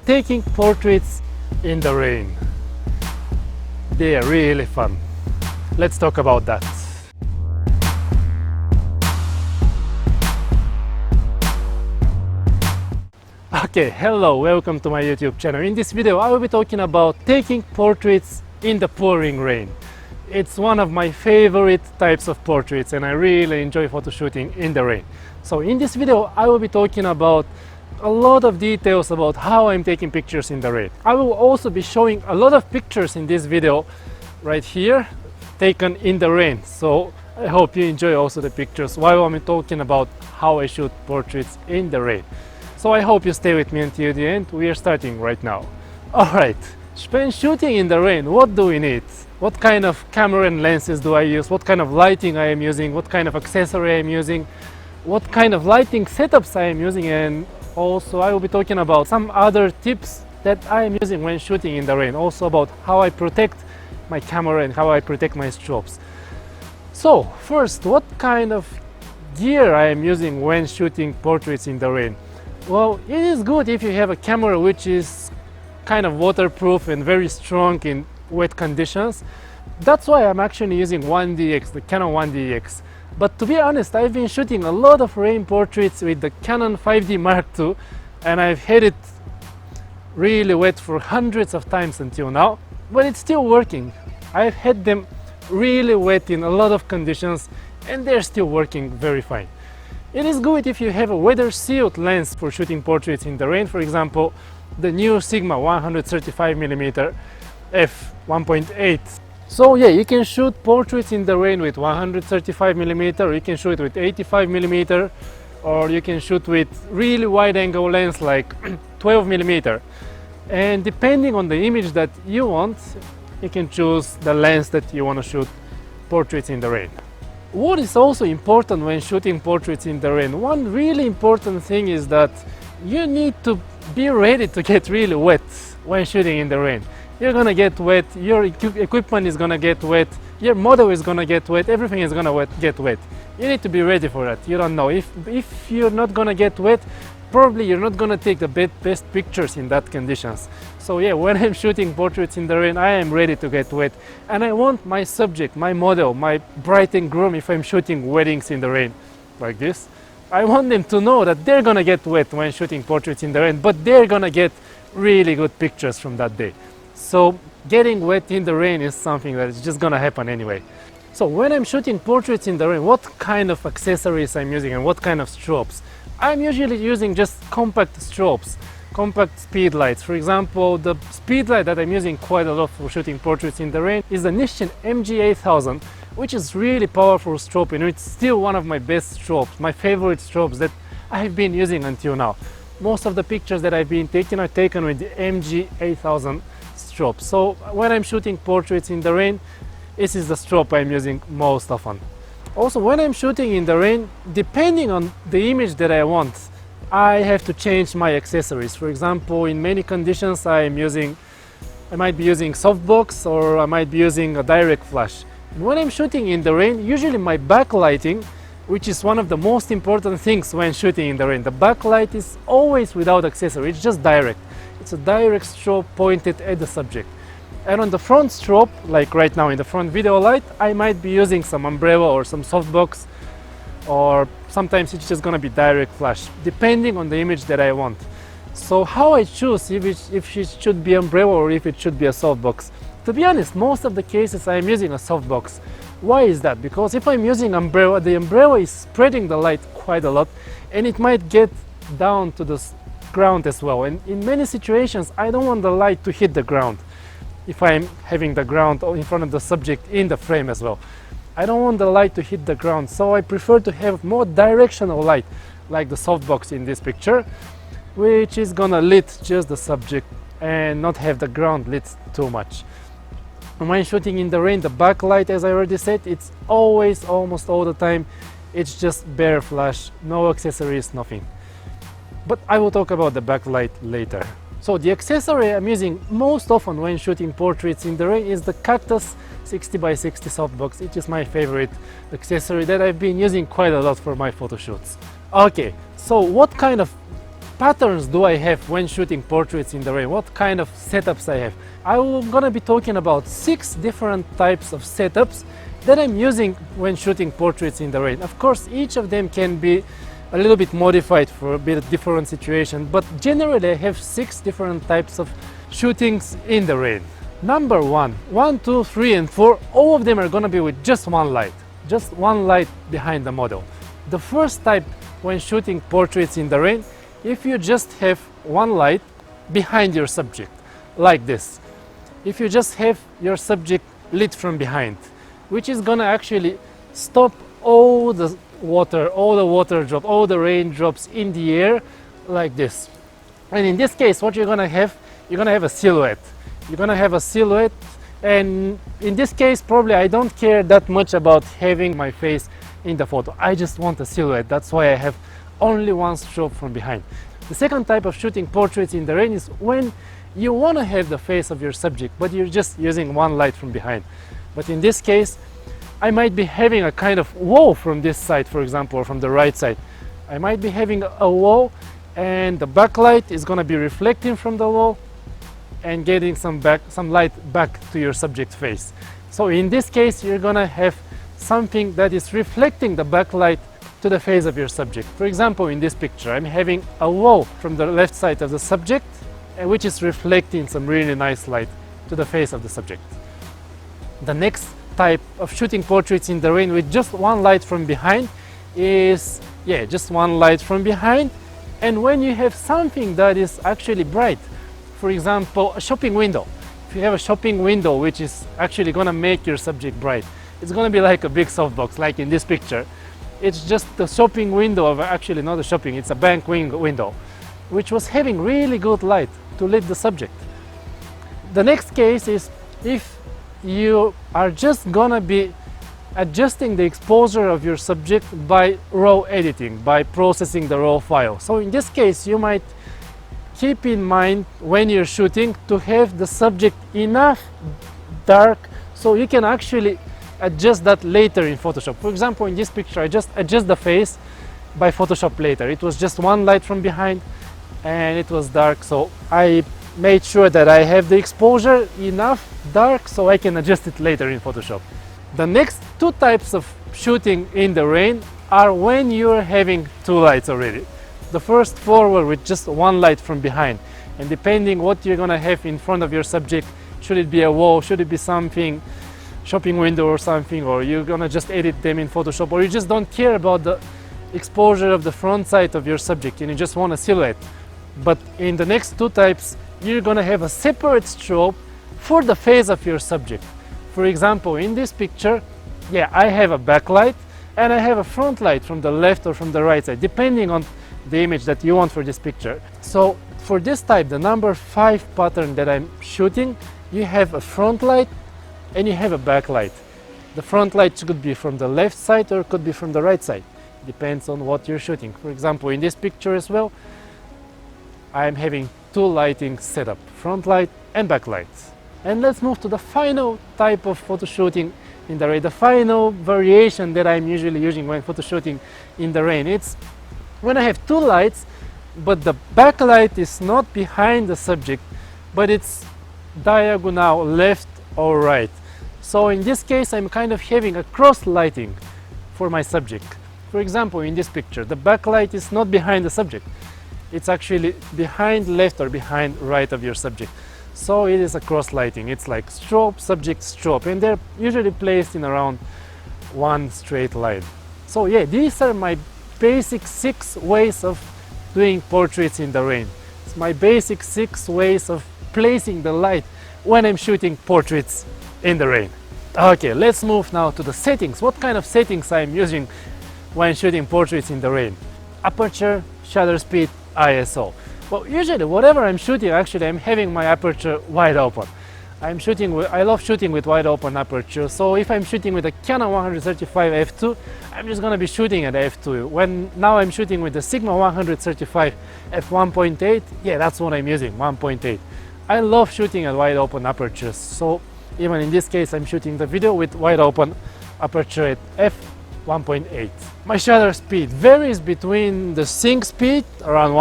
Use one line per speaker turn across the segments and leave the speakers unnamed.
taking portraits in the rain. They are really fun. Let's talk about that. Okay, hello, welcome to my YouTube channel. In this video I will be talking about taking portraits in the pouring rain. It's one of my favorite types of portraits and I really enjoy photo shooting in the rain. So in this video I will be talking about a lot of details about how I'm taking pictures in the rain. I will also be showing a lot of pictures in this video right here taken in the rain. So I hope you enjoy also the pictures while I'm talking about how I shoot portraits in the rain. So I hope you stay with me until the end. We are starting right now. Alright, when shooting in the rain, what do we need? What kind of camera and lenses do I use? What kind of lighting I am using? What kind of accessory I am using? What kind of lighting setups I am using? And also I will be talking about some other tips that I am using when shooting in the rain. Also about how I protect my camera and how I protect my strobes. So first, what kind of gear I am using when shooting portraits in the rain? Well, it is good if you have a camera which is kind of waterproof and very strong in wet conditions. That's why I'm actually using 1DX, the Canon 1DX. But to be honest, I've been shooting a lot of rain portraits with the Canon 5D Mark II and I've had it really wet for hundreds of times until now, but it's still working. I've had them really wet in a lot of conditions and they're still working very fine. It is good if you have a weather-sealed lens for shooting portraits in the rain, for example, the new Sigma 135mm f1.8. So yeah, you can shoot portraits in the rain with 135mm, you can shoot with 85mm, or you can shoot with really wide-angle lens like 12mm. And depending on the image that you want, you can choose the lens that you want to shoot portraits in the rain. What is also important when shooting portraits in the rain? One really important thing is that you need to be ready to get really wet when shooting in the rain. You're gonna get wet, your equipment is gonna get wet, your model is gonna get wet, everything is gonna get wet. You need to be ready for that. You don't know. If you're not gonna get wet, probably you're not gonna take the best pictures in that conditions. So yeah, when I'm shooting portraits in the rain, I am ready to get wet. And I want my subject, my model, my bride and groom, if I'm shooting weddings in the rain, like this, I want them to know that they're gonna get wet when shooting portraits in the rain, but they're gonna get really good pictures from that day. So getting wet in the rain is something that is just gonna happen anyway. So when I'm shooting portraits in the rain, what kind of accessories I'm using and what kind of strobes? I'm usually using just compact strobes, compact speed lights. For example, the speed light that I'm using quite a lot for shooting portraits in the rain is the Nissin MG8000, which is really powerful strobe and it's still one of my best strobes, my favorite strobes that I've been using until now. Most of the pictures that I've been taking are taken with the MG8000 strobe. So when I'm shooting portraits in the rain, this is the strobe I'm using most often. Also, when I'm shooting in the rain, depending on the image that I want, I have to change my accessories. For example, in many conditions I might be using softbox or I might be using a direct flash. And when I'm shooting in the rain, usually my backlighting, which is one of the most important things when shooting in the rain, the backlight is always without accessory, it's just direct. It's a direct strobe pointed at the subject. And on the front strobe, like right now in the front video light, I might be using some umbrella or some softbox, or sometimes it's just gonna be direct flash, depending on the image that I want. So how I choose if it should be umbrella or if it should be a softbox? To be honest, most of the cases I'm using a softbox. Why is that? Because if I'm using umbrella, the umbrella is spreading the light quite a lot and it might get down to the ground as well. And in many situations, I don't want the light to hit the ground if I'm having the ground in front of the subject in the frame as well. I don't want the light to hit the ground, so I prefer to have more directional light, like the softbox in this picture, which is gonna lit just the subject and not have the ground lit too much. And when shooting in the rain, the backlight, as I already said, it's always, almost all the time, it's just bare flash, no accessories, nothing. But I will talk about the backlight later. So the accessory I'm using most often when shooting portraits in the rain is the Cactus 60x60 softbox. It is my favorite accessory that I've been using quite a lot for my photo shoots. Okay, so what kind of patterns do I have when shooting portraits in the rain? What kind of setups I have? I'm gonna be talking about 6 different types of setups that I'm using when shooting portraits in the rain. Of course, each of them can be a little bit modified for a bit different situation, but generally I have 6 different types of shootings in the rain. Number 1, 2, 3, and 4, all of them are gonna be with just one light behind the model. The first type when shooting portraits in the rain, if you just have one light behind your subject, like this. If you just have your subject lit from behind, which is gonna actually stop all the water drop, all the raindrops in the air, like this. And in this case, what you're gonna have a silhouette. You're gonna have a silhouette, and in this case, probably I don't care that much about having my face in the photo. I just want a silhouette. That's why I have only one strobe from behind. The second type of shooting portraits in the rain is when you want to have the face of your subject, but you're just using one light from behind. But in this case, I might be having a kind of wall from this side, for example, or from the right side. I might be having a wall, and the backlight is going to be reflecting from the wall and getting some light back to your subject face. So in this case, you're going to have something that is reflecting the backlight to the face of your subject. For example, in this picture, I'm having a wall from the left side of the subject, which is reflecting some really nice light to the face of the subject. The next type of shooting portraits in the rain with just one light from behind is, just one light from behind. And when you have something that is actually bright, for example, a shopping window. If you have a shopping window which is actually going to make your subject bright, it's going to be like a big softbox, like in this picture. It's just the shopping window of, actually not a shopping, it's a bank window, which was having really good light to lit the subject. The next case is if you are just gonna be adjusting the exposure of your subject by raw editing, by processing the raw file. So in this case, you might keep in mind when you're shooting to have the subject enough dark so you can actually adjust that later in Photoshop. For example, in this picture, I just adjust the face by Photoshop later. It was just one light from behind and it was dark, so I made sure that I have the exposure enough dark so I can adjust it later in Photoshop. The next 2 types of shooting in the rain are when you're having 2 lights already. The first 4 were with just one light from behind, and depending what you're gonna have in front of your subject, should it be a wall, should it be something, shopping window or something, or you're gonna just edit them in Photoshop, or you just don't care about the exposure of the front side of your subject and you just want a silhouette. But in the next 2 types, you're gonna have a separate strobe for the face of your subject. For example, in this picture, I have a backlight and I have a front light from the left or from the right side, depending on the image that you want for this picture. So for this type, the number 5 pattern that I'm shooting, you have a front light and you have a backlight. The front light could be from the left side or could be from the right side. Depends on what you're shooting. For example, in this picture as well, I'm having 2 lighting setup, front light and backlight. And let's move to the final type of photo shooting in the rain, the final variation that I'm usually using when photo shooting in the rain. It's when I have 2 lights, but the backlight is not behind the subject, but it's diagonal left or right. So in this case, I'm kind of having a cross lighting for my subject. For example, in this picture, the backlight is not behind the subject. It's actually behind left or behind right of your subject. So it is a cross lighting. It's like strobe, subject, strobe, and they're usually placed in around one straight line. So these are my basic 6 ways of doing portraits in the rain. It's my basic 6 ways of placing the light when I'm shooting portraits in the rain. Okay, let's move now to the settings. What kind of settings I'm using when shooting portraits in the rain? Aperture, shutter speed, ISO. Well, usually whatever I'm shooting, actually I'm having my aperture wide open. I love shooting with wide open aperture, so if I'm shooting with a Canon 135 f2, I'm just gonna be shooting at f2. Now I'm shooting with the Sigma 135 f1.8, that's what I'm using, 1.8. I love shooting at wide open apertures, so even in this case I'm shooting the video with wide open aperture at f1.8. My shutter speed varies between the sync speed around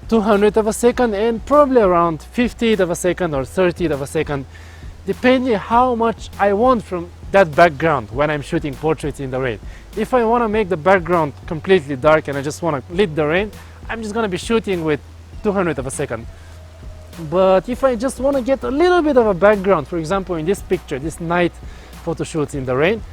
200th of a second and probably around 50th of a second or 30th of a second, depending how much I want from that background when I'm shooting portraits in the rain. If I want to make the background completely dark and I just want to lit the rain, I'm just going to be shooting with 200th of a second. But if I just want to get a little bit of a background, for example in this picture, this night photo shoots in the rain,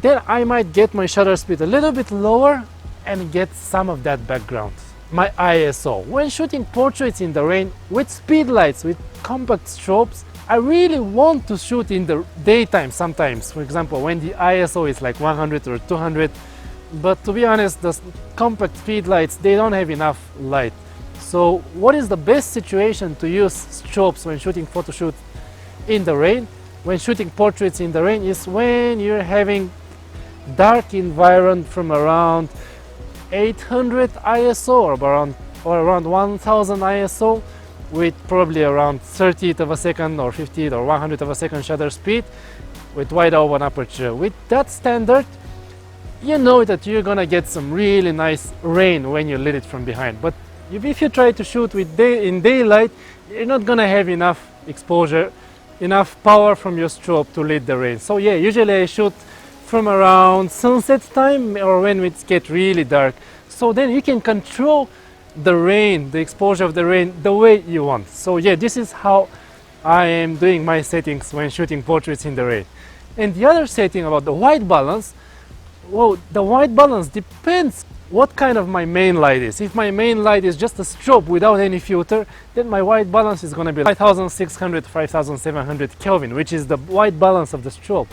then I might get my shutter speed a little bit lower and get some of that background. My ISO. When shooting portraits in the rain with speed lights, with compact strobes, I really want to shoot in the daytime sometimes. For example, when the ISO is like 100 or 200. But to be honest, the compact speed lights, they don't have enough light. So what is the best situation to use strobes when shooting photo shoots in the rain? When shooting portraits in the rain is when you're having dark environment from around 800 ISO or around 1000 ISO with probably around 30th of a second or 50th or 100th of a second shutter speed with wide open aperture. With that standard, you know that you're gonna get some really nice rain when you lit it from behind. But if you try to shoot in daylight, you're not gonna have enough exposure, enough power from your strobe to lit the rain. So yeah, usually I shoot from around sunset time or when it gets really dark. So then you can control the rain, the exposure of the rain the way you want. So yeah, this is how I am doing my settings when shooting portraits in the rain. And the other setting about the white balance, well, the white balance depends what kind of my main light is. If my main light is just a strobe without any filter, then my white balance is going to be 5600, 5700 Kelvin, which is the white balance of the strobe.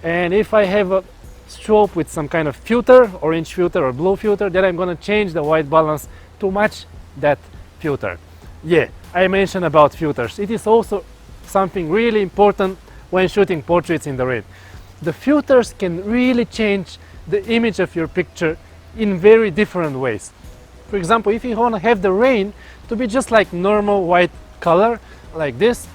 And if I have a strobe with some kind of filter, orange filter or blue filter, then I'm going to change the white balance to match that filter. Yeah, I mentioned about filters. It is also something really important when shooting portraits in the rain. The filters can really change the image of your picture in very different ways. For example, if you want to have the rain to be just like normal white color, like this,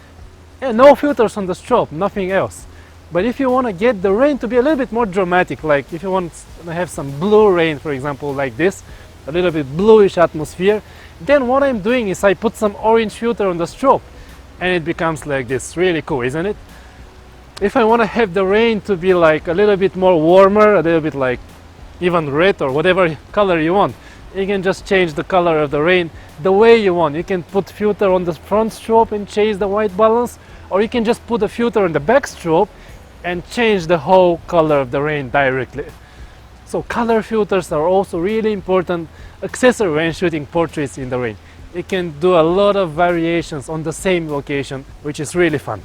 and no filters on the strobe, nothing else. But if you want to get the rain to be a little bit more dramatic, like if you want to have some blue rain, for example, like this, a little bit bluish atmosphere, then what I'm doing is I put some orange filter on the strobe and it becomes like this. Really cool, isn't it? If I want to have the rain to be like a little bit more warmer, a little bit like even red or whatever color you want, you can just change the color of the rain the way you want. You can put filter on the front strobe and change the white balance, or you can just put a filter on the back strobe and change the whole color of the rain directly. So color filters are also really important accessory when shooting portraits in the rain. You can do a lot of variations on the same location, which is really fun.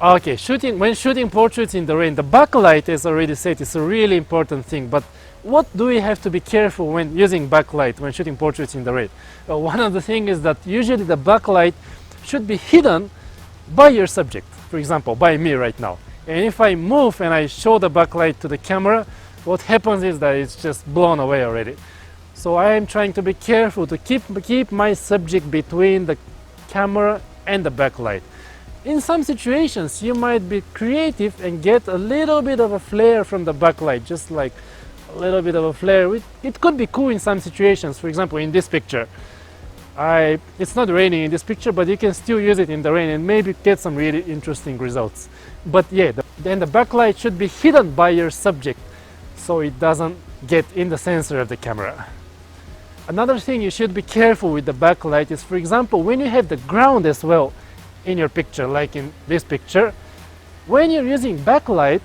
Okay, when shooting portraits in the rain, the backlight, as already said, is a really important thing. But what do we have to be careful when using backlight when shooting portraits in the rain? Well, one of the things is that usually the backlight should be hidden by your subject. For example, by me right now. And if I move and I show the backlight to the camera, what happens is that it's just blown away already. So I am trying to be careful to keep my subject between the camera and the backlight. In some situations, you might be creative and get a little bit of a flare from the backlight, just like a little bit of a flare. It could be cool in some situations. For example, in this picture, it's not raining in this picture, but you can still use it in the rain and maybe get some really interesting results. But yeah, then the backlight should be hidden by your subject so it doesn't get in the sensor of the camera. Another thing you should be careful with the backlight is, for example, when you have the ground as well in your picture, like in this picture, when you're using backlight,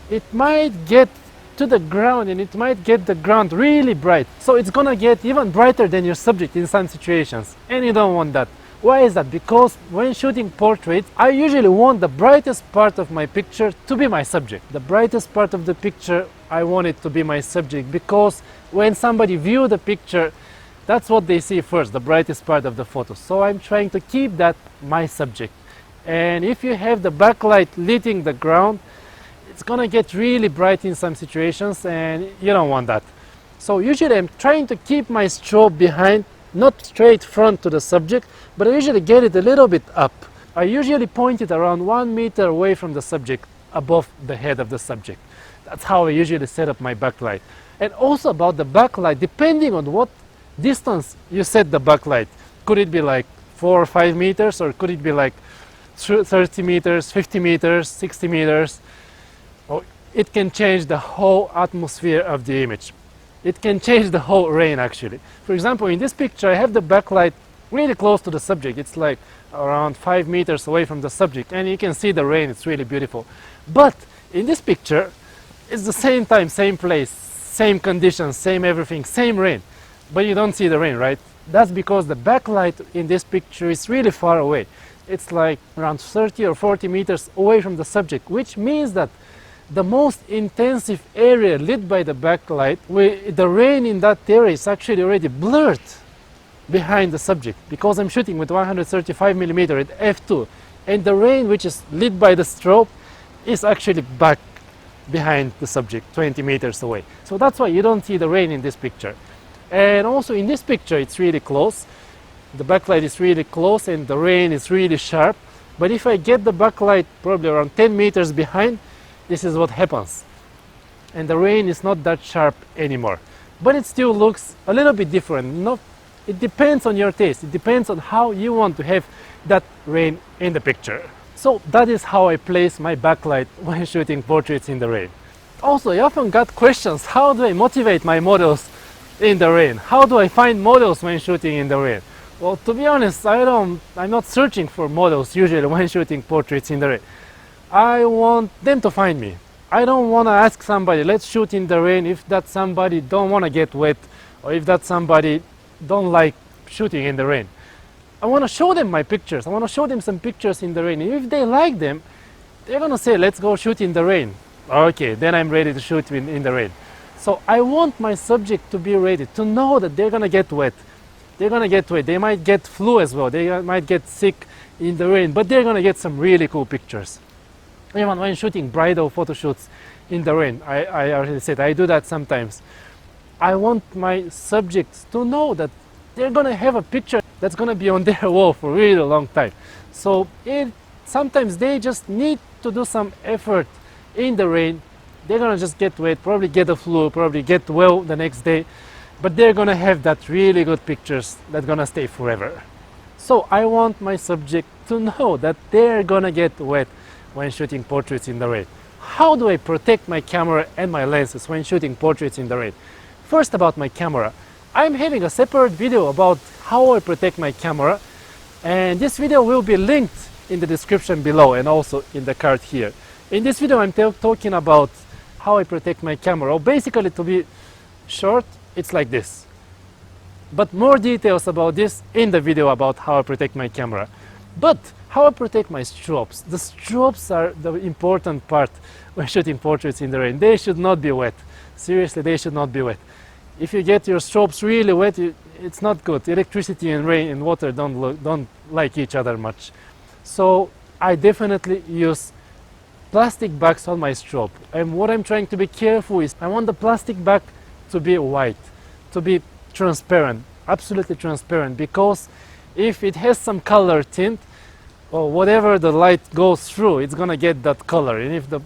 it might get to the ground and it might get the ground really bright. So it's gonna get even brighter than your subject in some situations, and you don't want that. Why is that? Because when shooting portraits, I usually want the brightest part of my picture to be my subject. The brightest part of the picture, I want it to be my subject, because when somebody views the picture, that's what they see first, the brightest part of the photo. So I'm trying to keep that my subject. And if you have the backlight lighting the ground, it's gonna get really bright in some situations and you don't want that. So usually I'm trying to keep my strobe behind, not straight front to the subject, but I usually get it a little bit up. I usually point it around 1 meter away from the subject, above the head of the subject. That's how I usually set up my backlight. And also about the backlight, depending on what distance you set the backlight. Could it be like 4 or 5 meters, or could it be like 30 meters, 50 meters, 60 meters? Or it can change the whole atmosphere of the image. It can change the whole rain actually. For example, in this picture I have the backlight really close to the subject. It's like around 5 meters away from the subject, and you can see the rain. It's really beautiful. But in this picture it's the same time, same place, same conditions, same everything, same rain, but you don't see the rain, right? That's because the backlight in this picture is really far away. It's like around 30 or 40 meters away from the subject, which means that the most intensive area lit by the backlight, the rain in that area is actually already blurred behind the subject, because I'm shooting with 135mm at f2, and the rain which is lit by the strobe is actually back behind the subject 20 meters away. So that's why you don't see the rain in this picture. And also in this picture it's really close. The backlight is really close and the rain is really sharp. But if I get the backlight probably around 10 meters behind, this is what happens. And the rain is not that sharp anymore. But it still looks a little bit different. It depends on your taste. It depends on how you want to have that rain in the picture. So that is how I place my backlight when shooting portraits in the rain. Also, I often got questions, how do I motivate my models in the rain? How do I find models when shooting in the rain? Well, to be honest, I'm not searching for models usually when shooting portraits in the rain. I want them to find me. I don't want to ask somebody, let's shoot in the rain, if that somebody don't want to get wet, or if that somebody don't like shooting in the rain. I want to show them my pictures. I want to show them some pictures in the rain. And if they like them, they're going to say, let's go shoot in the rain. Okay, then I'm ready to shoot in the rain. So I want my subject to be ready, to know that they're going to get wet. They're going to get wet. They might get flu as well. They might get sick in the rain, but they're going to get some really cool pictures. Even when shooting bridal photo shoots in the rain, I already said, I do that sometimes. I want my subjects to know that they're going to have a picture that's going to be on their wall for a really long time. So sometimes they just need to do some effort in the rain. They're going to just get wet, probably get a flu, probably get well the next day, but they're going to have that really good pictures that's going to stay forever. So I want my subject to know that they're going to get wet when shooting portraits in the rain. How do I protect my camera and my lenses when shooting portraits in the rain? First, about my camera. I'm having a separate video about how I protect my camera, and this video will be linked in the description below and also in the card here. In this video I'm talking about how I protect my camera. Or basically, to be short, it's like this. But more details about this in the video about how I protect my camera. But how I protect my strobes. The strobes are the important part when shooting portraits in the rain. They should not be wet. Seriously, they should not be wet. If you get your strobes really wet, it's not good. Electricity and rain and water don't like each other much. So I definitely use plastic bags on my strobe. And what I'm trying to be careful is, I want the plastic bag to be white, to be transparent, absolutely transparent, because if it has some color tint, or whatever the light goes through, it's gonna get that color. And if the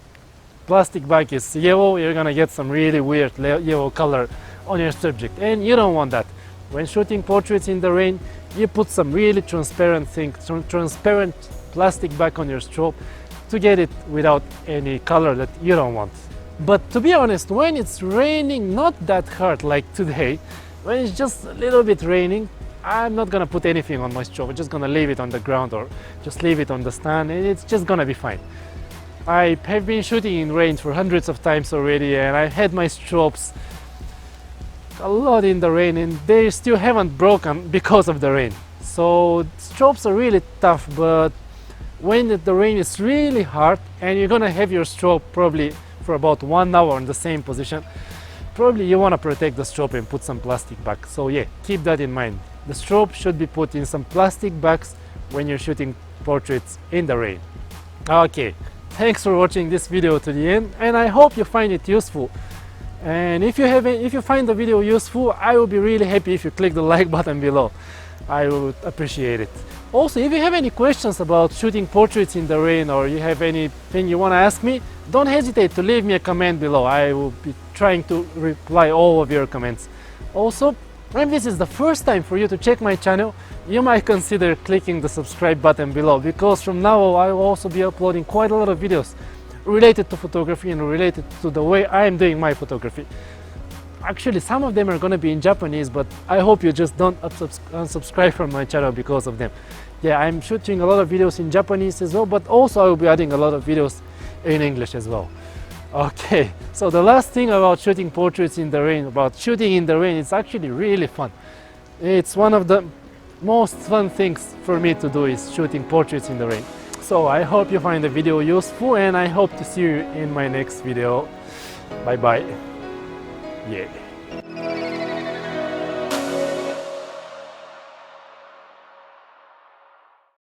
plastic bag is yellow, you're gonna get some really weird yellow color on your subject, and you don't want that. When shooting portraits in the rain, you put some really transparent transparent plastic bag on your strobe to get it without any color that you don't want. But to be honest, when it's raining not that hard like today, when it's just a little bit raining, I'm not gonna put anything on my strobe. I'm just gonna leave it on the ground or just leave it on the stand, and it's just gonna be fine. I have been shooting in rain for hundreds of times already, and I've had my strobes a lot in the rain, and they still haven't broken because of the rain. So strobes are really tough, but when the rain is really hard and you're gonna have your strobe probably for about 1 hour in the same position, probably you want to protect the strobe and put some plastic back. So yeah, keep that in mind. The strobe should be put in some plastic bags when you're shooting portraits in the rain. Okay, thanks for watching this video to the end, and I hope you find it useful. And if you find the video useful, I will be really happy if you click the like button below. I would appreciate it. Also, if you have any questions about shooting portraits in the rain, or you have anything you want to ask me, don't hesitate to leave me a comment below. I will be trying to reply all of your comments. Also, If this is the first time for you to check my channel, you might consider clicking the subscribe button below, because from now on I will also be uploading quite a lot of videos related to photography and related to the way I am doing my photography. Actually, some of them are going to be in Japanese, but I hope you just don't unsubscribe from my channel because of them. Yeah, I'm shooting a lot of videos in Japanese as well, but also I will be adding a lot of videos in English as well. Okay, so the last thing about shooting portraits in the rain, it's actually really fun. It's one of the most fun things for me to do is shooting portraits in the rain. So I hope you find the video useful, and I hope to see you in my next video. Bye bye. Yeah.